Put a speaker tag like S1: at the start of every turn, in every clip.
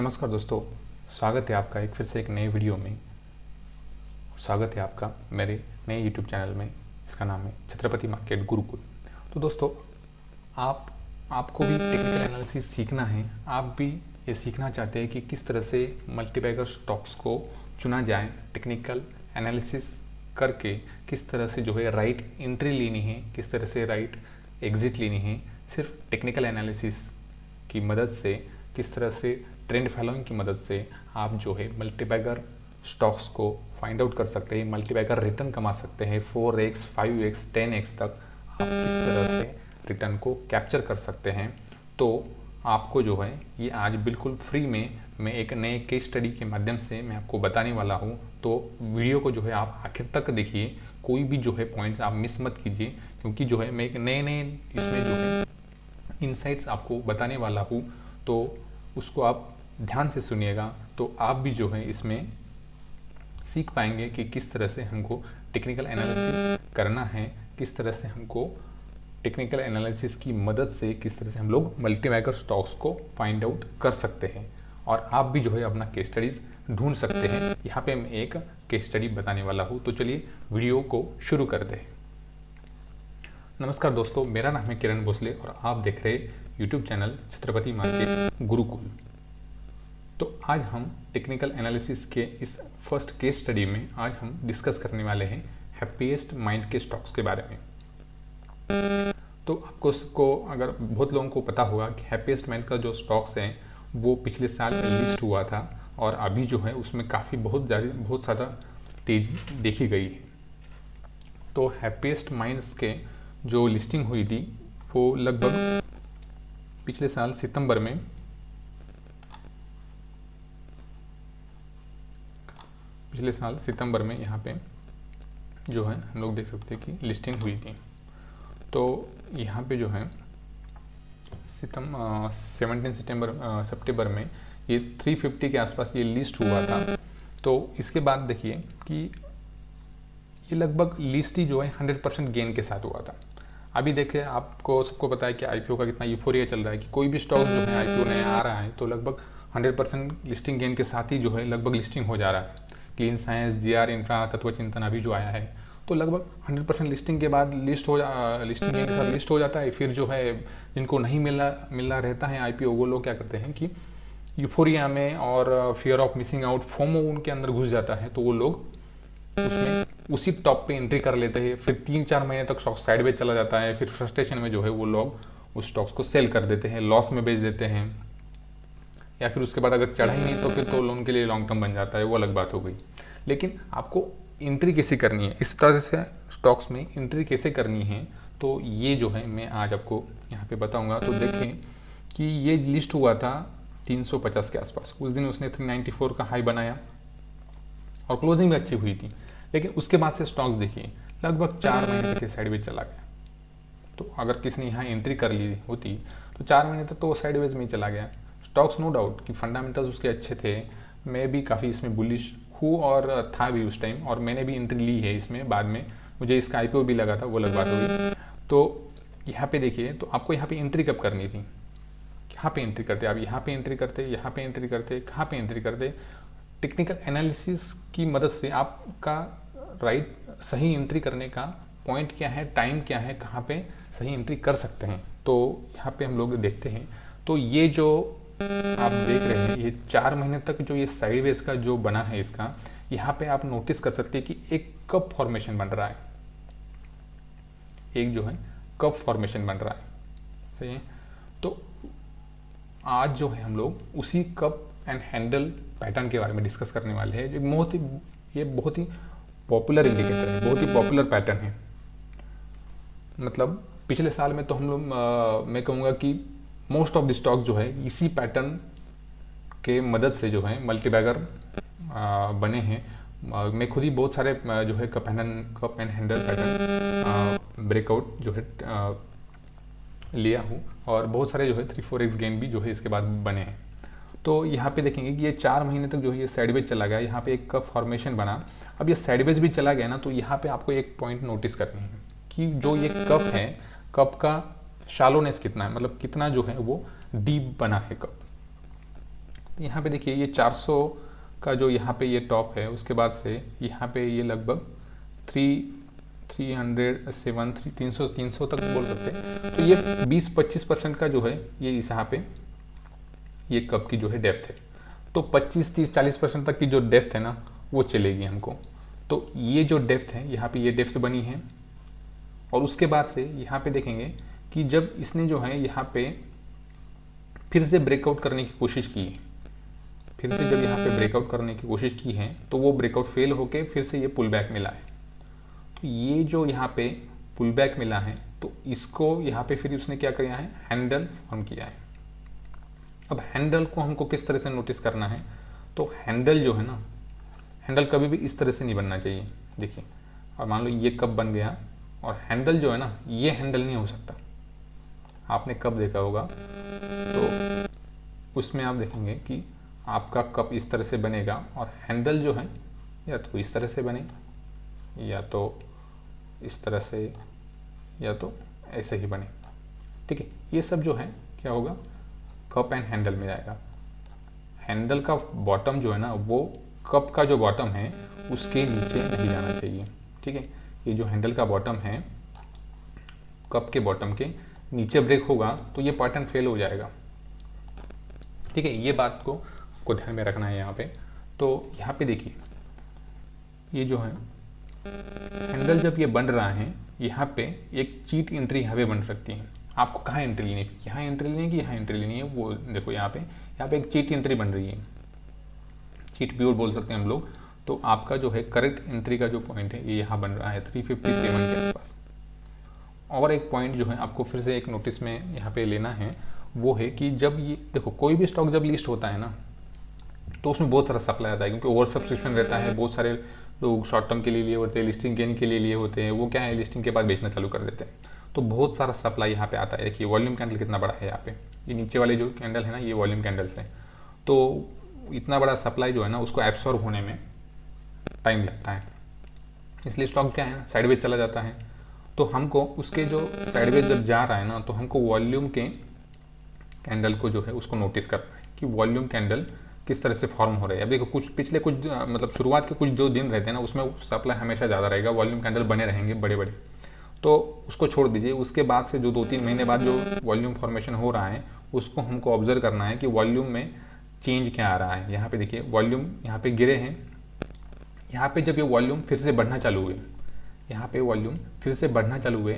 S1: नमस्कार दोस्तों, स्वागत है आपका एक फिर से एक नए वीडियो में। स्वागत है आपका मेरे नए YouTube चैनल में। इसका नाम है छत्रपति मार्केट गुरुकुल। तो दोस्तों, आपको भी टेक्निकल एनालिसिस सीखना है। आप भी ये सीखना चाहते हैं कि किस तरह से मल्टीबैगर स्टॉक्स को चुना जाए, टेक्निकल एनालिसिस करके किस तरह से जो है राइट एंट्री लेनी है, किस तरह से राइट एग्जिट लेनी है। सिर्फ टेक्निकल एनालिसिस की मदद से, किस तरह से ट्रेंड फॉलोइंग की मदद से आप जो है मल्टीबैगर स्टॉक्स को फाइंड आउट कर सकते हैं, मल्टीबैगर रिटर्न कमा सकते हैं। 4x, 5x, 10x तक आप किस तरह से रिटर्न को कैप्चर कर सकते हैं। तो आपको जो है ये आज बिल्कुल फ्री में मैं एक नए केस स्टडी के माध्यम से मैं आपको बताने वाला हूँ। तो वीडियो को जो है आप आखिर तक देखिए, कोई भी जो है पॉइंट्स आप मिस मत कीजिए, क्योंकि जो है मैं एक नए इसमें जो है इनसाइट्स आपको बताने वाला हूँ। तो उसको आप ध्यान से सुनिएगा, तो आप भी जो है इसमें सीख पाएंगे कि किस तरह से हमको टेक्निकल एनालिसिस करना है, किस तरह से हमको टेक्निकल एनालिसिस की मदद से किस तरह से हम लोग मल्टीबैगर स्टॉक्स को फाइंड आउट कर सकते हैं। और आप भी जो है अपना केस स्टडीज ढूंढ सकते हैं। यहाँ पे मैं एक केस स्टडी बताने वाला हूँ। तो चलिए वीडियो को शुरू कर दें। नमस्कार दोस्तों, मेरा नाम है किरण भोसले और आप देख रहे YouTube channel Chhatrapati market Gurukul. तो आज हम टेक्निकल एनालिसिस के इस फर्स्ट केस स्टडी में आज हम डिस्कस करने वाले हैं हैप्पीएस्ट माइंड के स्टॉक्स के बारे में। तो आपको अगर बहुत लोगों को पता होगा कि हैप्पीएस्ट माइंड का जो स्टॉक्स हैं वो पिछले साल लिस्ट हुआ था और अभी जो है उसमें काफ़ी बहुत ज़्यादा तेज़ी देखी गई है। तो हैप्पीएस्ट माइंड्स के जो लिस्टिंग हुई थी वो लगभग पिछले साल सितंबर में यहाँ पे जो है हम लोग देख सकते हैं कि लिस्टिंग हुई थी। तो यहाँ पे जो है 17 सितंबर में ये 350 के आसपास ये लिस्ट हुआ था। तो इसके बाद देखिए कि ये लगभग लिस्ट ही जो है 100% गेन के साथ हुआ था। अभी देखिए, आपको सबको पता है कि आईपीओ का कितना यूफोरिया चल रहा है कि कोई भी स्टॉक जो है आईपीओ नया आ रहा है तो लगभग 100% लिस्टिंग गेन के साथ ही जो है लगभग लिस्टिंग हो जा रहा है। क्लीन साइंस, जीआर इंफ्रा, तत्व चिंतन अभी जो आया है तो लगभग 100% लिस्टिंग के बाद लिस्टिंग गेन के साथ लिस्ट हो जाता है। फिर जो है जिनको नहीं मिलना रहता है आईपीओ, वो लोग क्या करते हैं कि यूफोरिया में और fear of missing out, FOMO उनके अंदर घुस जाता है, तो वो लोग उसमें उसी टॉप पे एंट्री कर लेते हैं। फिर 3-4 महीने तक स्टॉक साइडवेज चला जाता है। फिर फ्रस्ट्रेशन में जो है वो लोग उस स्टॉक्स को सेल कर देते हैं, लॉस में बेच देते हैं, या फिर उसके बाद अगर चढ़ा ही नहीं तो फिर तो लोन के लिए लॉन्ग टर्म बन जाता है, वो अलग बात हो गई। लेकिन आपको एंट्री कैसे करनी है, इस तरह से स्टॉक्स में एंट्री कैसे करनी है, तो ये जो है मैं आज आपको यहाँ पे बताऊँगा। तो देखें कि ये लिस्ट हुआ था 350 के आसपास। उस दिन उसने 394 का हाई बनाया और क्लोजिंग भी अच्छी हुई थी। लेकिन उसके बाद से स्टॉक्स देखिए लगभग 4 महीने तक साइडवेज चला गया। तो अगर किसी ने यहाँ एंट्री कर ली होती तो 4 महीने तक तो वो साइडवेज में ही चला गया। स्टॉक्स नो डाउट कि फंडामेंटल्स उसके अच्छे थे, मैं भी काफ़ी इसमें बुलिश हूँ और था भी उस टाइम, और मैंने भी एंट्री ली है इसमें। बाद में मुझे इसका आईपीओ भी लगा था, वो अलग बात होगी। तो यहाँ पे देखिए, तो आपको यहाँ पे एंट्री कब करनी थी, यहाँ पे एंट्री करते, आप यहाँ पे एंट्री करते, यहाँ पे एंट्री करते, कहाँ पे एंट्री करते। टेक्निकल एनालिसिस की मदद से आपका राइट सही एंट्री करने का पॉइंट क्या है, टाइम क्या है, कहाँ पे सही एंट्री कर सकते हैं। तो यहाँ पे हम लोग देखते हैं। तो ये जो आप देख रहे हैं, ये 4 महीने तक जो ये साइडवेज का जो बना है इसका, यहाँ पे आप नोटिस कर सकते हैं कि एक कप फॉर्मेशन बन रहा है, एक जो है कप फॉर्मेशन बन रहा है, सही है। तो आज जो है हम लोग उसी कप एंड हैंडल पैटर्न के बारे में डिस्कस करने वाले हैं। ये बहुत ही पॉपुलर इंडिकेटर है, बहुत ही पॉपुलर पैटर्न है। मतलब पिछले साल में तो हम लोग मैं कहूँगा कि मोस्ट ऑफ द स्टॉक जो है इसी पैटर्न के मदद से जो है मल्टीबैगर बने हैं। मैं खुद ही बहुत सारे जो है cup and handle pattern breakout जो है लिया हूँ, और बहुत सारे जो है 3-4x गेन भी जो है इसके बाद बने हैं। तो यहाँ पे देखेंगे कि ये 4 महीने तक जो है ये साइडवेज चला गया, यहाँ पे एक कप फॉर्मेशन बना। अब ये साइडवेज भी चला गया ना, तो यहाँ पे आपको एक पॉइंट नोटिस करनी है कि जो ये कप है, कप का शालोनेस कितना है, मतलब कितना जो है वो डीप बना है कप। तो यहाँ पे देखिए ये 400 का जो यहाँ पे ये टॉप है, उसके बाद से यहाँ पे ये लगभग 300 तक बोल सकते हैं। तो ये 20-25% का जो है ये इस यहाँ पे ये कप की जो है डेप्थ है। तो 25-30-40% तक की जो डेप्थ है ना वो चलेगी हमको। तो ये जो डेप्थ है यहाँ पे ये डेप्थ बनी है। और उसके बाद से यहाँ पे देखेंगे कि जब इसने जो है यहाँ पे फिर से ब्रेकआउट करने की कोशिश की, फिर से जब यहाँ पे ब्रेकआउट करने की कोशिश की है तो वो ब्रेकआउट फेल होके फिर से ये पुल बैक मिला है। तो ये जो यहाँ पे पुल बैक मिला है तो इसको यहाँ पे फिर उसने क्या किया है, हैंडल फॉर्म किया है। अब हैंडल को हमको किस तरह से नोटिस करना है, तो हैंडल जो है ना, हैंडल कभी भी इस तरह से नहीं बनना चाहिए। देखिए और मान लो ये कब बन गया और हैंडल जो है ना ये हैंडल नहीं हो सकता। आपने कब देखा होगा तो उसमें आप देखेंगे कि आपका कप इस तरह से बनेगा और हैंडल जो है या तो इस तरह से बने या तो इस तरह से या तो ऐसे ही बने। ठीक है, ये सब जो है क्या होगा, कप एंड हैंडल में जाएगा। हैंडल का बॉटम जो है ना वो कप का जो बॉटम है उसके नीचे नहीं जाना चाहिए। ठीक है, ये जो हैंडल का बॉटम है कप के बॉटम के नीचे ब्रेक होगा तो ये पैटर्न फेल हो जाएगा। ठीक है, ये बात को ध्यान में रखना है यहाँ पे। तो यहाँ पे देखिए ये जो है हैंडल जब ये बन रहा है यहाँ पे एक चीट एंट्री यहाँ पे बन सकती है। आपको कहाँ एंट्री लेनी है, यहाँ एंट्री लेनी है कि यहाँ एंट्री लेनी है, वो देखो यहाँ पे एक चीट एंट्री बन रही है, चीट प्योर बोल सकते हैं हम लोग। तो आपका जो है करेक्ट एंट्री का जो पॉइंट है ये यहाँ बन रहा है 357 के आसपास। और एक पॉइंट जो है आपको फिर से एक नोटिस में यहाँ पे लेना है, वो है कि जब ये देखो कोई भी स्टॉक जब लिस्ट होता है ना तो उसमें बहुत सारा सप्लाई आता है, क्योंकि ओवर सब्सक्रिप्शन रहता है। बहुत सारे लोग शॉर्ट टर्म के लिए होते हैं, लिस्टिंग गेन के लिए होते हैं, वो क्या है लिस्टिंग के बाद बेचना चालू कर देते हैं। तो बहुत सारा सप्लाई यहाँ पे आता है। देखिए वॉल्यूम कैंडल कितना बड़ा है यहाँ पे, ये नीचे वाले जो कैंडल है ना ये वॉल्यूम कैंडल्स हैं। तो इतना बड़ा सप्लाई जो है ना उसको एब्सॉर्ब होने में टाइम लगता है, इसलिए स्टॉक क्या है साइडवेज चला जाता है। तो हमको उसके जो साइडवेज जब जा रहा है ना तो हमको वॉल्यूम के कैंडल को जो है उसको नोटिस करना है कि वॉल्यूम कैंडल किस तरह से फॉर्म हो रहे हैं। अब देखो कुछ पिछले कुछ मतलब शुरुआत के कुछ जो दिन रहते हैं ना उसमें सप्लाई हमेशा ज़्यादा रहेगा, वॉल्यूम कैंडल बने रहेंगे बड़े बड़े, तो उसको छोड़ दीजिए। उसके बाद से जो 2-3 महीने बाद जो वॉल्यूम फॉर्मेशन हो रहा है उसको हमको ऑब्जर्व करना है कि वॉल्यूम में चेंज क्या आ रहा है। यहाँ पे देखिए वॉल्यूम यहाँ पे गिरे हैं, यहाँ पे जब ये वॉल्यूम फिर से बढ़ना चालू हुए, यहाँ पे वॉल्यूम फिर से बढ़ना चालू हुए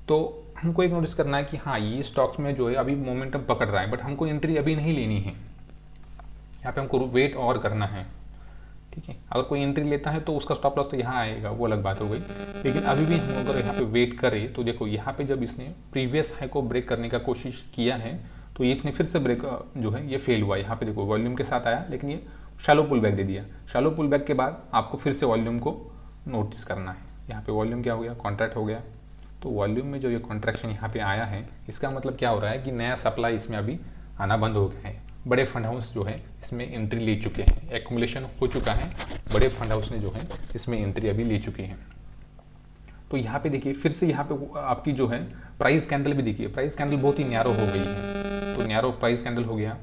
S1: तो हमको एक नोटिस करना है कि हाँ ये स्टॉक्स में जो है अभी मोमेंटम पकड़ रहा है, बट हमको एंट्री अभी नहीं लेनी है। यहाँ पे हमको वेट और करना है। ठीक है, अगर कोई एंट्री लेता है तो उसका स्टॉप लॉस तो यहाँ आएगा, वो अलग बात हो गई। लेकिन अभी भी हम अगर यहाँ पे वेट करें तो देखो यहाँ पे जब इसने प्रीवियस हाई को ब्रेक करने का कोशिश किया है तो ये इसने फिर से ब्रेक जो है ये फेल हुआ। यहाँ पे देखो वॉल्यूम के साथ आया लेकिन ये शैलो पुल बैक दे दिया। शैलो पुल बैक के बाद आपको फिर से वॉल्यूम को नोटिस करना है। यहाँ पे वॉल्यूम क्या हो गया, कॉन्ट्रैक्ट हो गया। तो वॉल्यूम में जो ये कॉन्ट्रैक्शन यहाँ पे आया है इसका मतलब क्या हो रहा है कि नया सप्लाई इसमें अभी आना बंद हो गया है। बड़े फंड हाउस जो है इसमें एंट्री ले चुके हैं, एक्यूमुलेशन हो चुका है, बड़े फंड हाउस ने जो है इसमें एंट्री अभी ले चुके हैं। तो यहाँ पे देखिए फिर से यहाँ पे आपकी जो है प्राइस कैंडल भी देखिए, प्राइस कैंडल बहुत ही नैरो हो गई है। तो नैरो प्राइस कैंडल हो गया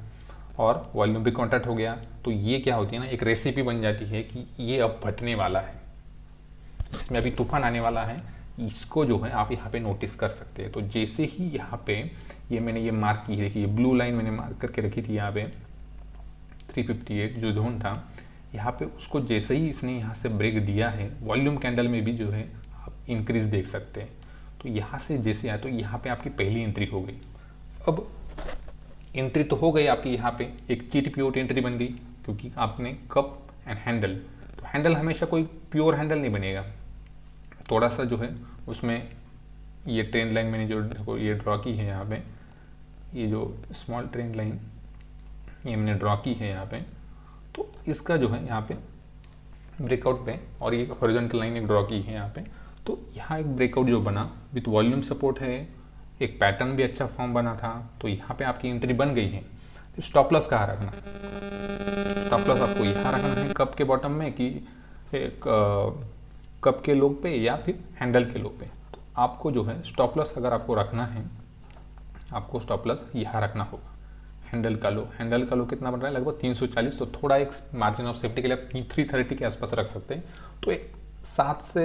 S1: और वॉल्यूम भी कॉन्ट्रैक्ट हो गया। तो ये क्या होती है ना, एक रेसिपी बन जाती है कि ये अब फटने वाला है, इसमें अभी तूफान आने वाला है। इसको जो है आप यहाँ पे नोटिस कर सकते हैं। तो जैसे ही यहाँ पे ये मैंने ये मार्क की है कि ये ब्लू लाइन मैंने मार्क करके रखी थी यहाँ पे 358 जो जोन था, यहाँ पे उसको जैसे ही इसने यहाँ से ब्रेक दिया है, वॉल्यूम कैंडल में भी जो है आप इंक्रीज देख सकते हैं। तो यहाँ से जैसे आया तो यहाँ पे आपकी पहली एंट्री हो गई। अब एंट्री तो हो गई आपकी, यहाँ पे एक चीट प्योर एंट्री बन गई क्योंकि आपने कप एंड हैंडल। तो हैंडल हमेशा कोई प्योर हैंडल नहीं बनेगा, थोड़ा सा जो है उसमें ये ट्रेंड लाइन मैंने जो देखो ये ड्रॉ की है यहाँ पे, ये जो स्मॉल ट्रेंड लाइन ये मैंने ड्रॉ की है यहाँ पे। तो इसका जो है यहाँ पे ब्रेकआउट पे और ये हॉरिजॉन्टल लाइन एक ड्रॉ की है यहाँ पे। तो यहाँ एक ब्रेकआउट जो बना विथ वॉल्यूम सपोर्ट है, एक पैटर्न भी अच्छा फॉर्म बना था। तो यहाँ पे आपकी एंट्री बन गई है। तो स्टॉप लॉस कहाँ रखना है, स्टॉप लॉस आपको यहाँ रखना है कप के बॉटम में कि कप के लो पे या फिर हैंडल के लो पे। तो आपको जो है स्टॉप लॉस अगर आपको रखना है, आपको स्टॉप लॉस यहाँ रखना होगा। हैंडल का लो कितना बन रहा है, लगभग 340। तो थोड़ा एक मार्जिन ऑफ सेफ्टी के लिए आप 330 के आसपास रख सकते हैं। तो एक 7 से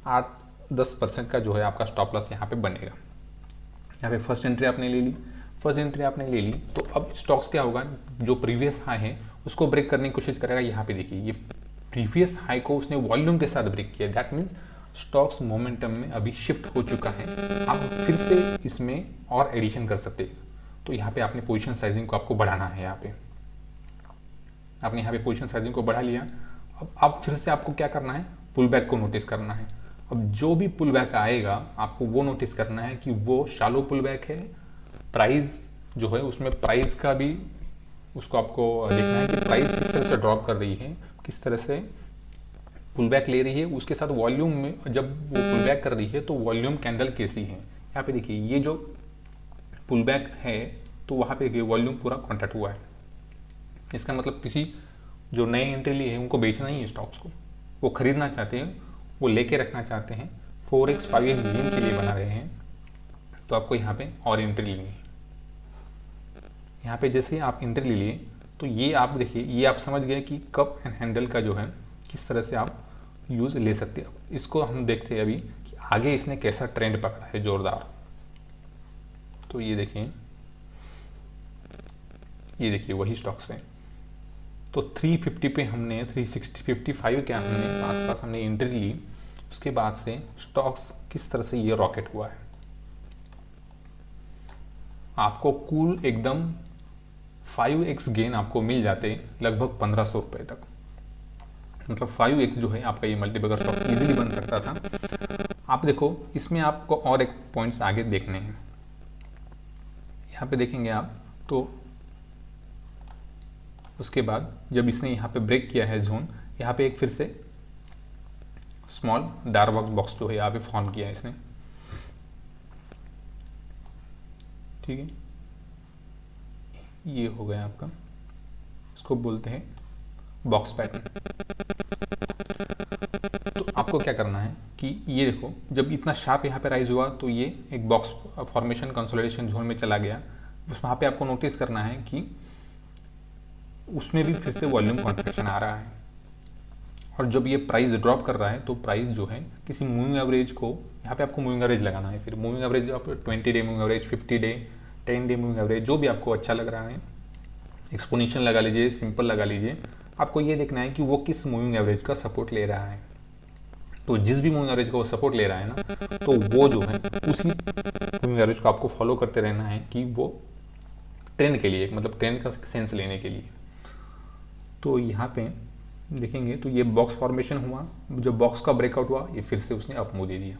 S1: 8-10% का जो है आपका स्टॉप लॉस यहाँ पे बनेगा। यहाँ पे फर्स्ट एंट्री आपने ले ली, तो अब स्टॉक्स क्या होगा, जो प्रीवियस हाई है उसको ब्रेक करने की कोशिश करेगा। यहाँ पे देखिए ये प्रीवियस हाई को उसने वॉल्यूम के साथ ब्रेक किया, दैट मीन्स स्टॉक्स मोमेंटम में अभी शिफ्ट हो चुका है। आप फिर से इसमें और एडिशन कर सकते हैं। तो यहाँ पे आपने पोजीशन साइजिंग को आपको बढ़ाना है। यहाँ पे आपने यहाँ पे पोजीशन साइजिंग को बढ़ा लिया। अब फिर से आपको क्या करना है, पुल बैक को नोटिस करना है। अब जो भी पुल बैक आएगा आपको वो नोटिस करना है कि वो शैलो पुल बैक है, प्राइस जो है उसमें प्राइस का भी उसको आपको देखना है कि प्राइस किस तरह से ड्रॉप कर रही है, किस तरह से पुल बैक ले रही है, उसके साथ वॉल्यूम में जब वो पुल बैक कर रही है तो वॉल्यूम कैंडल कैसी है। यहाँ पे देखिए ये जो पुल बैक है तो वहाँ पे वॉल्यूम पूरा कॉन्ट्रैक्ट हुआ है। इसका मतलब किसी जो नए एंट्री लिए हैं उनको बेचना ही है स्टॉक्स को, वो खरीदना चाहते हैं, वो लेके रखना चाहते हैं, 4x 5x गेन के लिए बना रहे हैं। तो आपको यहाँ पे और एंट्री लेनी है। यहाँ पे जैसे आप एंट्री ले लिए तो ये आप देखिए, ये आप समझ गए कि कप एंड हैंडल का जो है किस तरह से आप यूज़ ले सकते हैं। इसको हम देखते हैं अभी कि आगे इसने कैसा ट्रेंड पकड़ा है जोरदार। तो ये देखिए वही स्टॉक्स हैं। तो 350 पे हमने 360 55 के आसपास हमने एंट्री ली। उसके बाद से स्टॉक्स किस तरह से ये रॉकेट हुआ है। आपको कूल एकदम 5x गेन आपको मिल जाते लगभग 1500 रुपये तक। मतलब 5x जो है आपका ये मल्टीबैगर स्टॉक इजीली बन सकता था। आप देखो इसमें आपको और एक पॉइंट्स आगे देखने हैं। यहाँ पे देखेंगे आप तो उसके बाद जब इसने यहाँ पे ब्रेक किया है जोन, यहाँ पे एक फिर से स्मॉल डार्क बॉक्स जो है यहाँ पे फॉर्म किया है इसने, ठीक है। ये हो गया आपका, इसको बोलते हैं बॉक्स पैटर्न। तो आपको क्या करना है कि ये देखो जब इतना शार्प यहाँ पे राइज हुआ तो ये एक बॉक्स फॉर्मेशन कंसोलिडेशन जोन में चला गया। वहाँ पे आपको नोटिस करना है कि उसमें भी फिर से वॉल्यूम कॉन्ट्रैक्शन आ रहा है। और जब ये प्राइस ड्रॉप कर रहा है तो प्राइस जो है किसी मूविंग एवरेज को, यहाँ पे आपको मूविंग एवरेज लगाना है। फिर मूविंग एवरेज आप 20 day moving average, 50 day, 10 day moving average, जो भी आपको अच्छा लग रहा है, एक्सपोनेंशियल लगा लीजिए, सिंपल लगा लीजिए। आपको ये देखना है कि वो किस मूविंग एवरेज का सपोर्ट ले रहा है। तो जिस भी मूविंग एवरेज का वो सपोर्ट ले रहा है ना, तो वो जो है उसी मूविंग एवरेज को आपको फॉलो करते रहना है कि वो ट्रेंड के लिए, मतलब ट्रेंड का सेंस लेने के लिए। तो यहाँ पे देखेंगे तो ये बॉक्स फॉर्मेशन हुआ, जब बॉक्स का ब्रेकआउट हुआ ये फिर से उसने अप मूव दे दिया।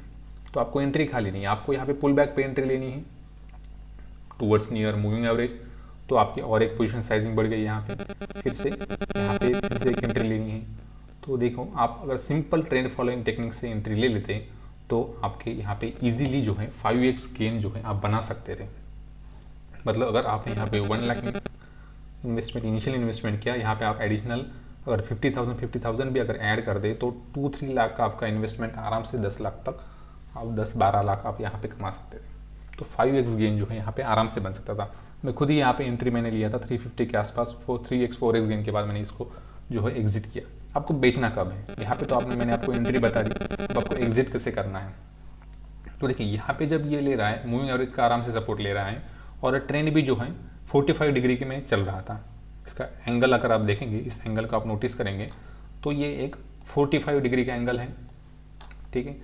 S1: तो आपको एंट्री खाली नहीं है, आपको यहाँ पे पुल बैक पे एंट्री लेनी है टूवर्ड्स नियर मूविंग एवरेज। तो आपकी और एक पोजीशन साइजिंग बढ़ गई, यहाँ पे फिर से एक एंट्री लेनी है। तो देखो आप अगर सिंपल ट्रेंड फॉलोइंग टेक्निक से एंट्री ले लेते तो आपके यहाँ पे इजीली जो है 5x गेन जो है आप बना सकते थे। मतलब अगर आपने यहाँ पे 1 लाख इन्वेस्टमेंट, इनिशियल इन्वेस्टमेंट किया, यहाँ पे आप एडिशनल अगर 50,000 भी अगर ऐड कर दे तो 2-3 लाख का आपका इन्वेस्टमेंट आराम से 10 लाख तक, आप 10-12 लाख आप यहाँ पे कमा सकते थे। तो 5x गेन जो है यहाँ पे आराम से बन सकता था। मैं खुद ही यहाँ पे एंट्री मैंने लिया था 350 के आसपास, 3x 4x गेन के बाद मैंने इसको जो है एग्जिट किया। आपको बेचना कब है, यहाँ पे तो मैंने आपको एंट्री बता दी, अब आपको एग्जिट कैसे करना है। तो देखिए यहाँ पे जब ये ले रहा है, मूविंग एवरेज का आराम से सपोर्ट ले रहा है और ट्रेंड भी जो है 45 डिग्री के में चल रहा था। इसका एंगल अगर आप देखेंगे, इस एंगल का आप नोटिस करेंगे तो ये एक 45 डिग्री का एंगल है, ठीक है।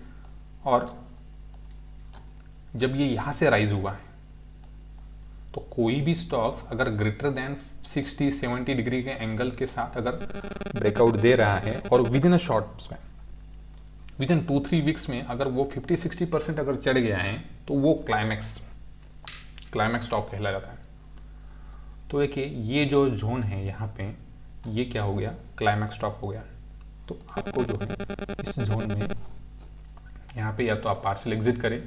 S1: और जब ये यहाँ से राइज हुआ है तो कोई भी स्टॉक्स अगर ग्रेटर देन 60-70 डिग्री के एंगल के साथ अगर ब्रेकआउट दे रहा है और with in a short span, with in 2-3 weeks में अगर वो 50-60% अगर चढ़ गया है तो वो क्लाइमैक्स स्टॉक कहला जाता है। तो देखिए ये जो जोन है यहाँ पे, ये क्या हो गया, क्लाइमैक्स स्टॉक हो गया। तो आपको जो है इस जोन में यहाँ पे या तो आप पार्शियल एग्जिट करें,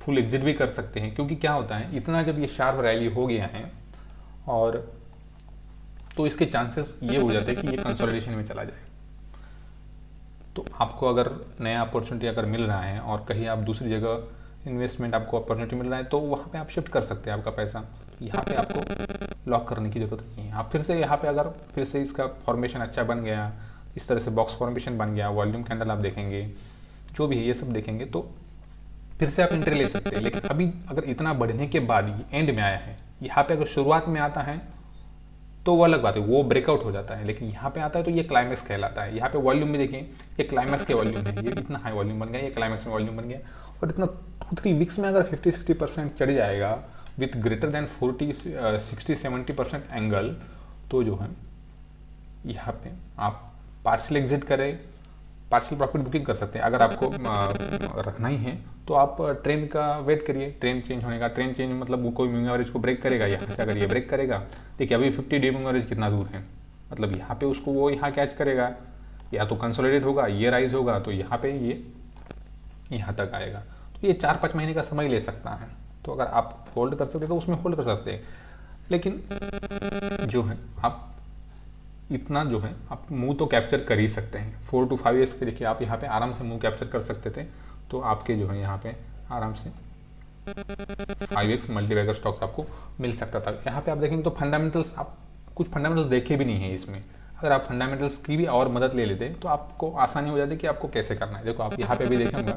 S1: फुल एग्जिट भी कर सकते हैं। क्योंकि क्या होता है, इतना जब ये शार्प रैली हो गया है और तो इसके चांसेस ये हो जाते हैं कि ये कंसोलिडेशन में चला जाए। तो आपको अगर नया अपॉर्चुनिटी अगर मिल रहा है और कहीं आप दूसरी जगह इन्वेस्टमेंट आपको अपॉर्चुनिटी मिल रहा है तो वहाँ पे आप शिफ्ट कर सकते हैं आपका पैसा। यहाँ पे आपको लॉक करने की ज़रूरत नहीं है। आप फिर से यहाँ पे अगर फिर से इसका फॉर्मेशन अच्छा बन गया, इस तरह से बॉक्स फॉर्मेशन बन गया, वॉल्यूम कैंडल आप देखेंगे, जो भी है ये सब देखेंगे, तो फिर से आप एंट्री ले सकते हैं। लेकिन अभी अगर इतना बढ़ने के बाद ये एंड में आया है, यहाँ पे अगर शुरुआत में आता है तो वो अलग बात है, वो ब्रेकआउट हो जाता है। लेकिन यहाँ पे आता है तो ये क्लाइमैक्स कहलाता है। यहाँ पे वॉल्यूम में देखिए, ये क्लाइमैक्स के वॉल्यूम है, ये इतना हाई वॉल्यूम बन गया, ये क्लाइमैक्स में वॉल्यूम बन गया। और इतना 2-3 वीक्स में अगर 50-60% चढ़ जाएगा विथ ग्रेटर देन 40-60-70% एंगल, तो जो है यहाँ पे आप पार्शियल एग्जिट करें, पार्शियल प्रॉफिट बुकिंग कर सकते हैं। अगर आपको रखना ही है तो आप ट्रेंड का वेट करिए, ट्रेंड चेंज होने का। ट्रेंड चेंज मतलब वो कोई मूविंग एवरेज को ब्रेक करेगा, यहाँ से अगर ये ब्रेक करेगा, देखिए अभी 50 डे मूविंग एवरेज कितना दूर है, मतलब यहाँ पे उसको वो यहाँ कैच करेगा, या तो कंसोलिडेट होगा, ये राइज होगा, तो यहाँ पे ये यहाँ तक आएगा। तो ये 4-5 महीने का समय ले सकता है। तो अगर आप होल्ड कर सकते तो उसमें होल्ड कर सकते हैं। लेकिन जो है आप इतना जो है आप मूव तो कैप्चर कर ही सकते हैं। 4 to 5 ईयर्स के देखिए आप यहाँ पे आराम से मूव कैप्चर कर सकते थे। तो आपके जो है यहाँ पे आराम से 5x मल्टीबैगर स्टॉक्स आपको मिल सकता था। यहाँ पे आप देखेंगे तो फंडामेंटल्स, आप कुछ फंडामेंटल्स देखे भी नहीं है इसमें। अगर आप फंडामेंटल्स की भी और मदद ले लेते तो आपको आसानी हो जाती कि आपको कैसे करना है। देखो आप यहाँ पे भी देखेंगे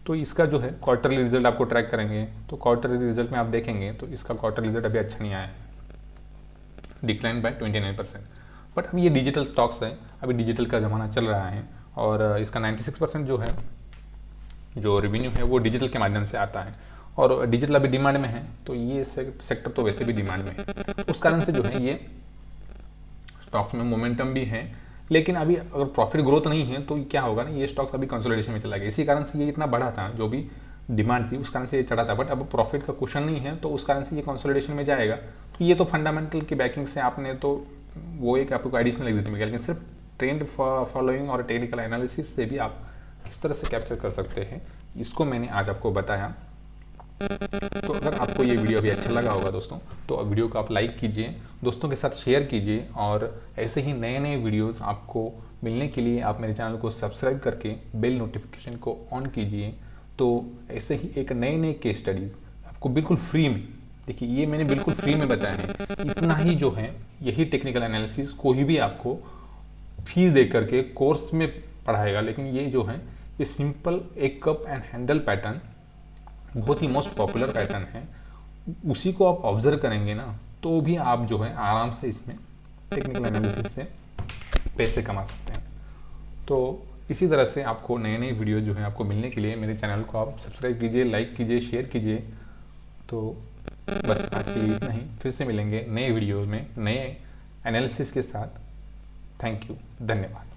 S1: तो इसका जो है क्वार्टरली रिजल्ट आपको ट्रैक करेंगे, तो क्वार्टरली रिजल्ट में आप देखेंगे तो इसका क्वार्टरली रिजल्ट अभी अच्छा नहीं आया है, डिक्लाइन बाय 29%। बट अभी ये डिजिटल स्टॉक्स है, अभी डिजिटल का ज़माना चल रहा है, और इसका 96% जो है जो रेवेन्यू है वो डिजिटल के माध्यम से आता है, और डिजिटल अभी डिमांड में है। तो ये सेक्टर तो वैसे भी डिमांड में है, उस कारण से जो है ये स्टॉक्स में मोमेंटम भी है। लेकिन अभी अगर प्रॉफिट ग्रोथ नहीं है तो क्या होगा ना, ये स्टॉक्स अभी कंसोलिडेशन में चला गया। इसी कारण से ये इतना बढ़ा था, जो भी डिमांड थी उस कारण से ये चढ़ा था। बट अब प्रॉफिट का क्वेश्चन नहीं है तो उस कारण से ये कंसोलिडेशन में जाएगा। तो ये तो फंडामेंटल की बैकिंग से आपने तो वो एक आपको एडिशनल एग्जिट मिल गया। लेकिन सिर्फ ट्रेंड फॉलोइंग और टेक्निकल एनालिसिस से भी आप किस तरह से कैप्चर कर सकते हैं, इसको मैंने आज आपको बताया। तो अगर आपको ये वीडियो भी अच्छा लगा होगा दोस्तों, तो वीडियो को आप लाइक कीजिए, दोस्तों के साथ शेयर कीजिए, और ऐसे ही नए नए वीडियोस आपको मिलने के लिए आप मेरे चैनल को सब्सक्राइब करके बेल नोटिफिकेशन को ऑन कीजिए। तो ऐसे ही एक नए नए केस स्टडीज़ आपको बिल्कुल फ्री में, देखिए ये मैंने बिल्कुल फ्री में बताया है। इतना ही जो है यही टेक्निकल एनालिसिस कोई भी आपको फीस दे करके कोर्स में पढ़ाएगा। लेकिन ये जो है ये सिंपल एक कप एंड हैंडल पैटर्न बहुत ही मोस्ट पॉपुलर पैटर्न है, उसी को आप ऑब्जर्व करेंगे ना तो भी आप जो है आराम से इसमें टेक्निकल एनालिसिस से पैसे कमा सकते हैं। तो इसी तरह से आपको नए नए वीडियो जो है आपको मिलने के लिए मेरे चैनल को आप सब्सक्राइब कीजिए, लाइक कीजिए, शेयर कीजिए। तो बस आज के लिए इतना ही, फिर से मिलेंगे नए वीडियो में नए एनालिसिस के साथ। थैंक यू, धन्यवाद।